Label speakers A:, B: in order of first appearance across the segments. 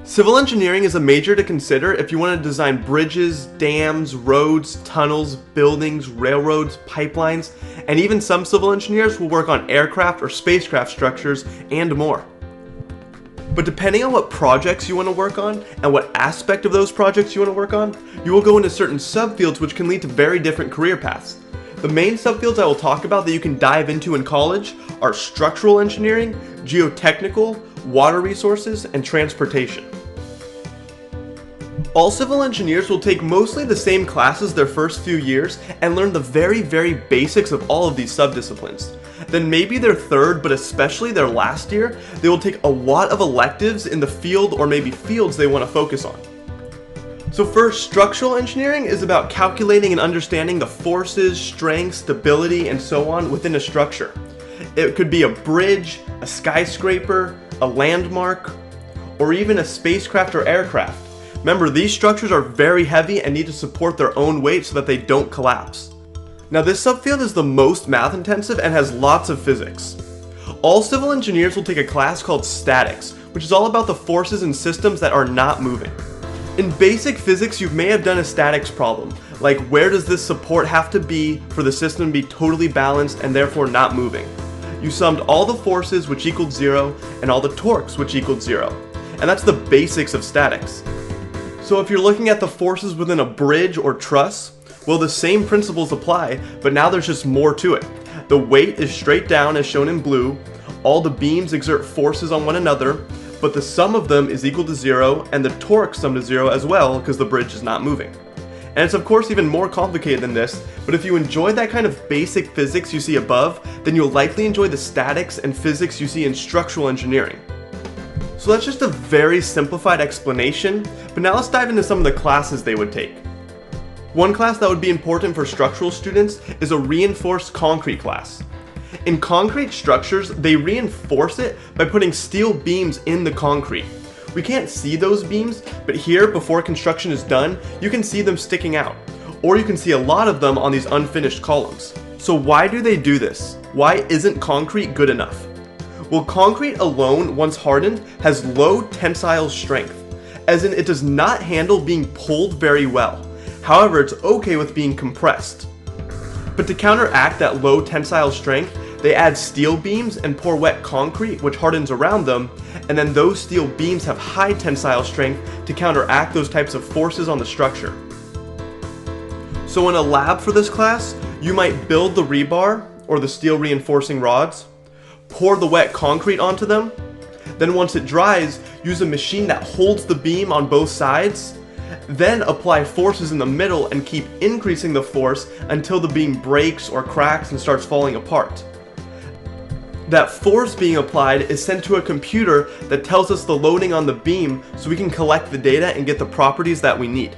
A: Civil engineering is a major to consider if you want to design bridges, dams, roads, tunnels, buildings, railroads, pipelines, and even some civil engineers will work on aircraft or spacecraft structures and more. But depending on what projects you want to work on and what aspect of those projects you want to work on, you will go into certain subfields which can lead to very different career paths. The main subfields I will talk about that you can dive into in college are structural engineering, geotechnical, water resources, and transportation. All civil engineers will take mostly the same classes their first few years and learn the very basics of all of these subdisciplines. Then maybe their third, but especially their last year, they will take a lot of electives in the field or maybe fields they want to focus on. So first, structural engineering is about calculating and understanding the forces, strength, stability, and so on within a structure. It could be a bridge, a skyscraper, a landmark, or even a spacecraft or aircraft. Remember, these structures are very heavy and need to support their own weight so that they don't collapse. Now this subfield is the most math intensive and has lots of physics. All civil engineers will take a class called statics, which is all about the forces and systems that are not moving. In basic physics, you may have done a statics problem, like where does this support have to be for the system to be totally balanced and therefore not moving. You summed all the forces which equaled 0 and all the torques which equaled 0. And that's the basics of statics. So if you're looking at the forces within a bridge or truss, well, the same principles apply, but now there's just more to it. The weight is straight down as shown in blue, all the beams exert forces on one another, but the sum of them is equal to 0, and the torque sum to 0 as well because the bridge is not moving. And it's of course even more complicated than this, but if you enjoy that kind of basic physics you see above, then you'll likely enjoy the statics and physics you see in structural engineering. So that's just a very simplified explanation, but now let's dive into some of the classes they would take. One class that would be important for structural students is a reinforced concrete class. In concrete structures, they reinforce it by putting steel beams in the concrete. We can't see those beams, but here, before construction is done, you can see them sticking out, or you can see a lot of them on these unfinished columns. So why do they do this? Why isn't concrete good enough? Well, concrete alone, once hardened, has low tensile strength, as in it does not handle being pulled very well. However, it's okay with being compressed. But to counteract that low tensile strength, they add steel beams and pour wet concrete, which hardens around them, and then those steel beams have high tensile strength to counteract those types of forces on the structure. So in a lab for this class, you might build the rebar, or the steel reinforcing rods, pour the wet concrete onto them, then once it dries, use a machine that holds the beam on both sides, then apply forces in the middle and keep increasing the force until the beam breaks or cracks and starts falling apart. That force being applied is sent to a computer that tells us the loading on the beam so we can collect the data and get the properties that we need.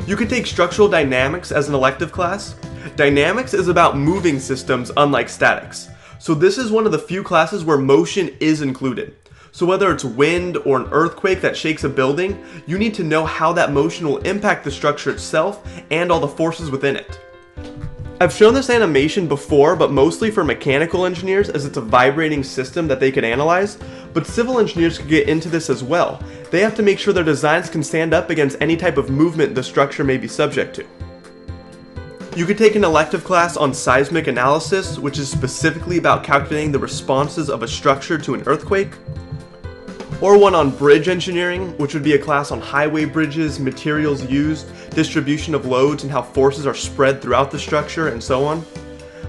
A: You could take structural dynamics as an elective class. Dynamics is about moving systems, unlike statics. So this is one of the few classes where motion is included. So whether it's wind or an earthquake that shakes a building, you need to know how that motion will impact the structure itself and all the forces within it. I've shown this animation before, but mostly for mechanical engineers as it's a vibrating system that they could analyze, but civil engineers could get into this as well. They have to make sure their designs can stand up against any type of movement the structure may be subject to. You could take an elective class on seismic analysis, which is specifically about calculating the responses of a structure to an earthquake, or one on bridge engineering, which would be a class on highway bridges, materials used, distribution of loads, and how forces are spread throughout the structure, and so on.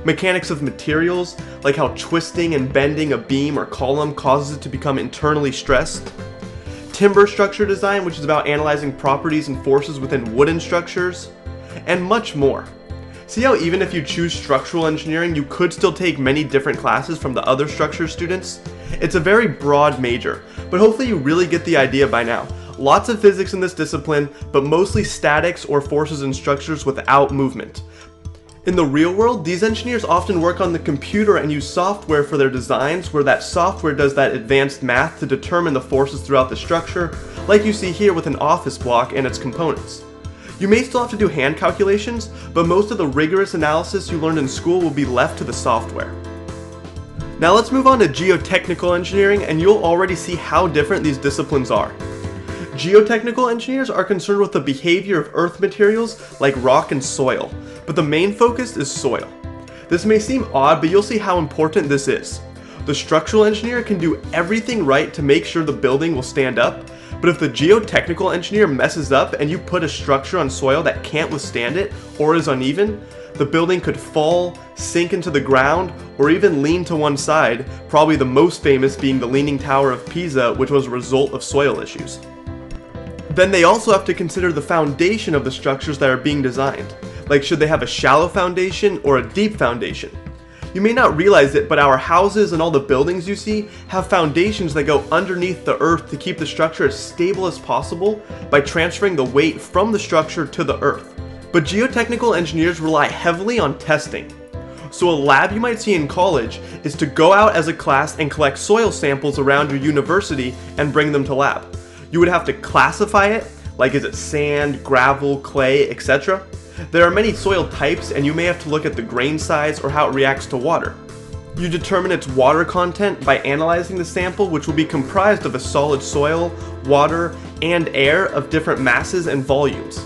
A: Mechanics of materials, like how twisting and bending a beam or column causes it to become internally stressed. Timber structure design, which is about analyzing properties and forces within wooden structures, and much more. See how even if you choose structural engineering, you could still take many different classes from the other structure students? It's a very broad major, but hopefully you really get the idea by now. Lots of physics in this discipline, but mostly statics or forces and structures without movement. In the real world, these engineers often work on the computer and use software for their designs, where that software does that advanced math to determine the forces throughout the structure, like you see here with an office block and its components. You may still have to do hand calculations, but most of the rigorous analysis you learned in school will be left to the software. Now let's move on to geotechnical engineering, and you'll already see how different these disciplines are. Geotechnical engineers are concerned with the behavior of earth materials like rock and soil, but the main focus is soil. This may seem odd, but you'll see how important this is. The structural engineer can do everything right to make sure the building will stand up, but if the geotechnical engineer messes up and you put a structure on soil that can't withstand it or is uneven, the building could fall, sink into the ground, or even lean to one side, probably the most famous being the Leaning Tower of Pisa, which was a result of soil issues. Then they also have to consider the foundation of the structures that are being designed. Like, should they have a shallow foundation or a deep foundation? You may not realize it, but our houses and all the buildings you see have foundations that go underneath the earth to keep the structure as stable as possible by transferring the weight from the structure to the earth. But geotechnical engineers rely heavily on testing. So a lab you might see in college is to go out as a class and collect soil samples around your university and bring them to lab. You would have to classify it, like is it sand, gravel, clay, etc. There are many soil types, and you may have to look at the grain size or how it reacts to water. You determine its water content by analyzing the sample, which will be comprised of a solid soil, water, and air of different masses and volumes.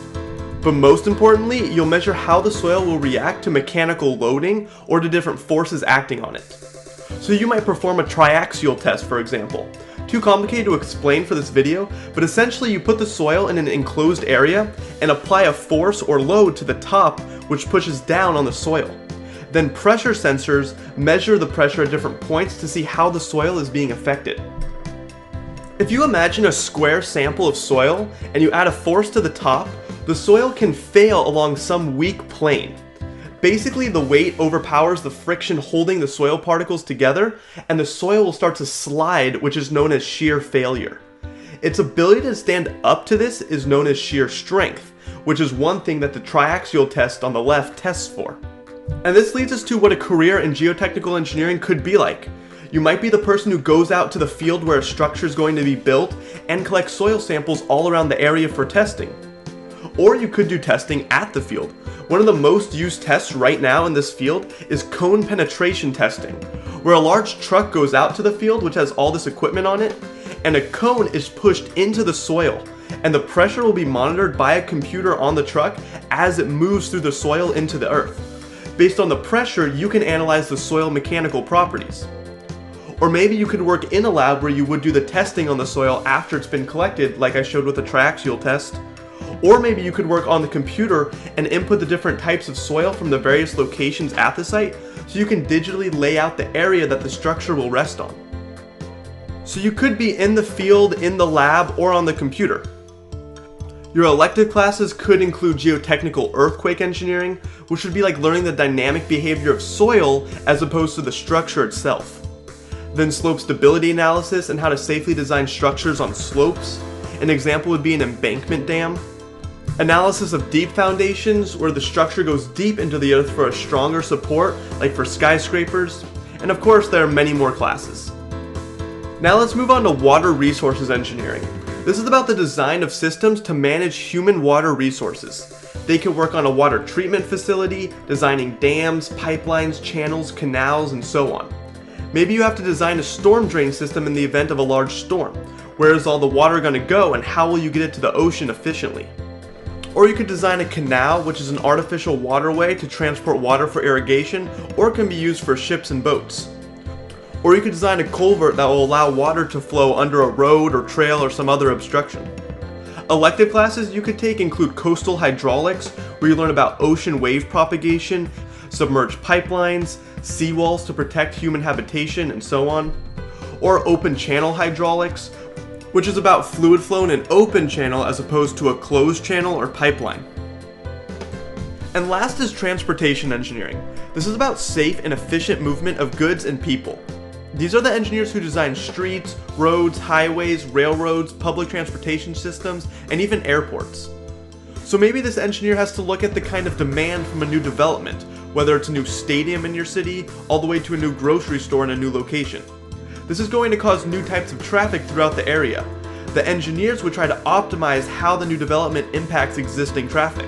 A: But most importantly, you'll measure how the soil will react to mechanical loading or to different forces acting on it. So you might perform a triaxial test, for example. Too complicated to explain for this video, but essentially you put the soil in an enclosed area and apply a force or load to the top, which pushes down on the soil. Then pressure sensors measure the pressure at different points to see how the soil is being affected. If you imagine a square sample of soil and you add a force to the top, the soil can fail along some weak plane. Basically, the weight overpowers the friction holding the soil particles together, and the soil will start to slide, which is known as shear failure. Its ability to stand up to this is known as shear strength, which is one thing that the triaxial test on the left tests for. And this leads us to what a career in geotechnical engineering could be like. You might be the person who goes out to the field where a structure is going to be built and collects soil samples all around the area for testing. Or you could do testing at the field. One of the most used tests right now in this field is cone penetration testing, where a large truck goes out to the field which has all this equipment on it, and a cone is pushed into the soil, and the pressure will be monitored by a computer on the truck as it moves through the soil into the earth. Based on the pressure, you can analyze the soil mechanical properties. Or maybe you could work in a lab where you would do the testing on the soil after it's been collected, like I showed with the triaxial test. Or maybe you could work on the computer and input the different types of soil from the various locations at the site, so you can digitally lay out the area that the structure will rest on. So you could be in the field, in the lab, or on the computer. Your elective classes could include geotechnical earthquake engineering, which would be like learning the dynamic behavior of soil as opposed to the structure itself. Then slope stability analysis and how to safely design structures on slopes. An example would be an embankment dam. Analysis of deep foundations, where the structure goes deep into the earth for a stronger support, like for skyscrapers. And of course, there are many more classes. Now let's move on to water resources engineering. This is about the design of systems to manage human water resources. They can work on a water treatment facility, designing dams, pipelines, channels, canals, and so on. Maybe you have to design a storm drain system in the event of a large storm. Where is all the water going to go, and how will you get it to the ocean efficiently? Or you could design a canal, which is an artificial waterway to transport water for irrigation, or can be used for ships and boats. Or you could design a culvert that will allow water to flow under a road or trail or some other obstruction. Elective classes you could take include coastal hydraulics, where you learn about ocean wave propagation, submerged pipelines, seawalls to protect human habitation, and so on. Or open channel hydraulics, which is about fluid flow in an open channel as opposed to a closed channel or pipeline. And last is transportation engineering. This is about safe and efficient movement of goods and people. These are the engineers who design streets, roads, highways, railroads, public transportation systems, and even airports. So maybe this engineer has to look at the kind of demand from a new development, whether it's a new stadium in your city, all the way to a new grocery store in a new location. This is going to cause new types of traffic throughout the area. The engineers would try to optimize how the new development impacts existing traffic.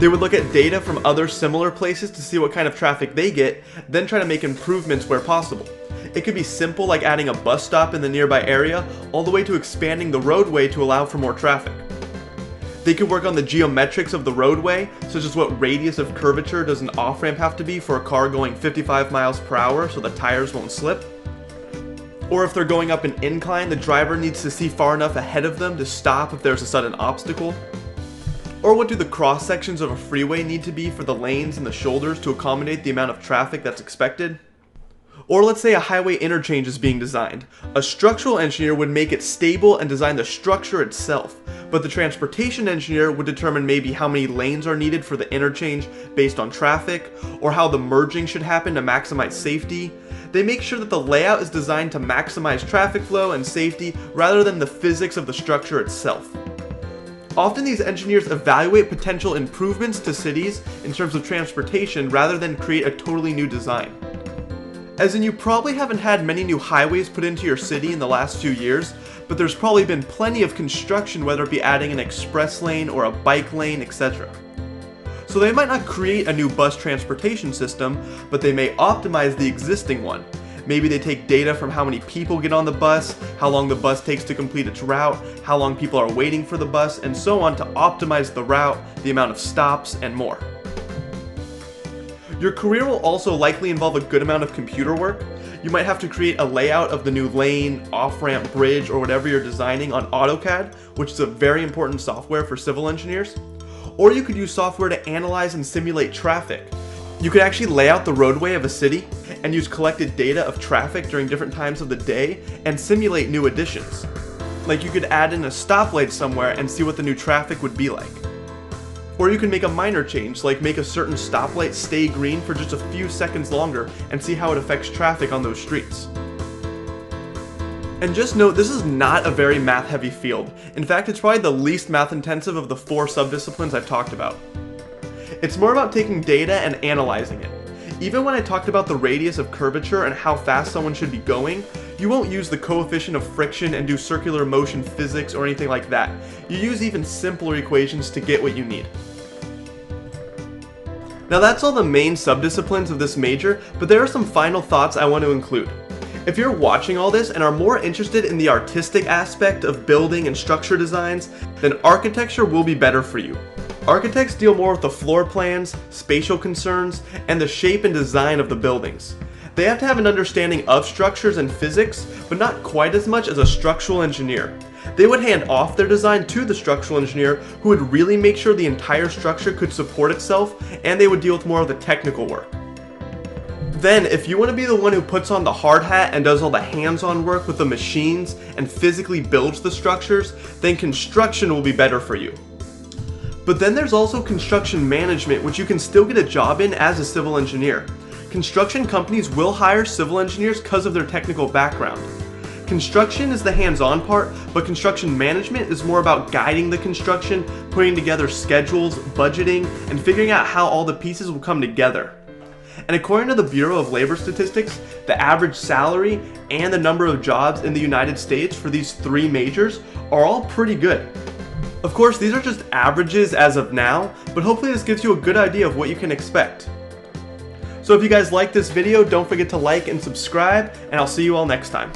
A: They would look at data from other similar places to see what kind of traffic they get, then try to make improvements where possible. It could be simple like adding a bus stop in the nearby area, all the way to expanding the roadway to allow for more traffic. They could work on the geometrics of the roadway, such as what radius of curvature does an off-ramp have to be for a car going 55 miles per hour so the tires won't slip. Or if they're going up an incline, the driver needs to see far enough ahead of them to stop if there's a sudden obstacle. Or what do the cross sections of a freeway need to be for the lanes and the shoulders to accommodate the amount of traffic that's expected? Or let's say a highway interchange is being designed. A structural engineer would make it stable and design the structure itself, but the transportation engineer would determine maybe how many lanes are needed for the interchange based on traffic, or how the merging should happen to maximize safety. They make sure that the layout is designed to maximize traffic flow and safety rather than the physics of the structure itself. Often these engineers evaluate potential improvements to cities in terms of transportation rather than create a totally new design. As in, you probably haven't had many new highways put into your city in the last few years, but there's probably been plenty of construction, whether it be adding an express lane or a bike lane, etc. So they might not create a new bus transportation system, but they may optimize the existing one. Maybe they take data from how many people get on the bus, how long the bus takes to complete its route, how long people are waiting for the bus, and so on to optimize the route, the amount of stops, and more. Your career will also likely involve a good amount of computer work. You might have to create a layout of the new lane, off-ramp, bridge, or whatever you're designing on AutoCAD, which is a very important software for civil engineers. Or you could use software to analyze and simulate traffic. You could actually lay out the roadway of a city and use collected data of traffic during different times of the day and simulate new additions. Like you could add in a stoplight somewhere and see what the new traffic would be like. Or you can make a minor change, like make a certain stoplight stay green for just a few seconds longer and see how it affects traffic on those streets. And just note, this is not a very math-heavy field. In fact, it's probably the least math-intensive of the 4 subdisciplines I've talked about. It's more about taking data and analyzing it. Even when I talked about the radius of curvature and how fast someone should be going, you won't use the coefficient of friction and do circular motion physics or anything like that. You use even simpler equations to get what you need. Now that's all the main subdisciplines of this major, but there are some final thoughts I want to include. If you're watching all this and are more interested in the artistic aspect of building and structure designs, then architecture will be better for you. Architects deal more with the floor plans, spatial concerns, and the shape and design of the buildings. They have to have an understanding of structures and physics, but not quite as much as a structural engineer. They would hand off their design to the structural engineer, who would really make sure the entire structure could support itself, and they would deal with more of the technical work. Then, if you want to be the one who puts on the hard hat and does all the hands-on work with the machines and physically builds the structures, then construction will be better for you. But then there's also construction management, which you can still get a job in as a civil engineer. Construction companies will hire civil engineers because of their technical background. Construction is the hands-on part, but construction management is more about guiding the construction, putting together schedules, budgeting, and figuring out how all the pieces will come together. And according to the Bureau of Labor Statistics, the average salary and the number of jobs in the United States for these 3 majors are all pretty good. Of course, these are just averages as of now, but hopefully this gives you a good idea of what you can expect. So if you guys like this video, don't forget to like and subscribe, and I'll see you all next time.